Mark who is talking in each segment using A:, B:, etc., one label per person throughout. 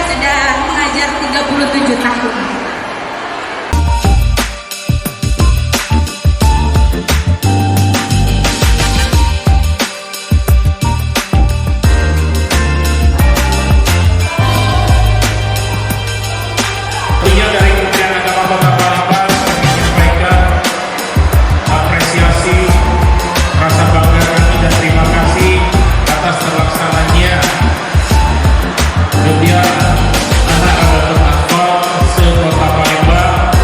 A: sudah mengajar 37 tahun.
B: Dari Kementerian Agama Kota Palembang menyampaikan apresiasi, rasa bangga kami dan terima kasih atas terlaksananya kegiatan anak Nadatul Atfal se-Kota Palembang.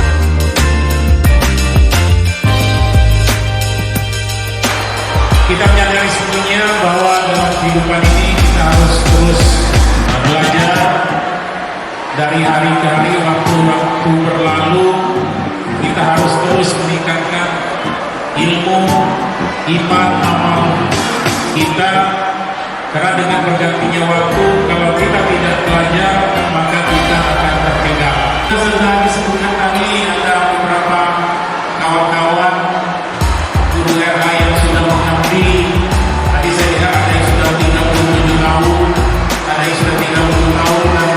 B: Kita menyadari semuanya bahwa dalam kehidupan ini kita harus terus belajar. Dari hari ke hari, waktu berlalu, kita harus terus meningkatkan ilmu, iman, amal kita. Karena dengan bergantinya waktu, kalau kita tidak belajar, maka kita akan tertinggal. Sudah disebutkan tadi ada beberapa kawan-kawan guru RH yang sudah mengabdi. Tadi saya lihat ada yang sudah 37 tahun, ada yang sudah 30 tahun, dan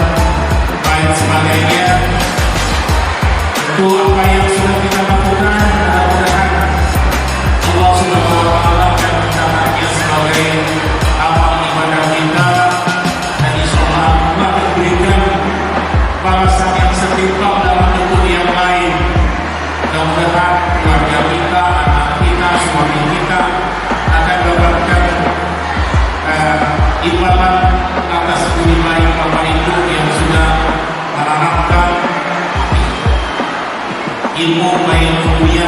B: lain sebagainya. Tentu apa yang sudah kita lakukan, mudah-mudahan Allah Subhanahu wa Ta'ala akan mencatatnya sebagai amal ibadah kita, dan insyaallah Allah akan berikan balasan yang setimpal dalam bentuk yang lain. Mudah-mudahan keluarga kita, anak kita, suami kita akan mendapatkan imbalan atas budi baik Bapak Ibu yang sudah menanamkan ilmu baik dunia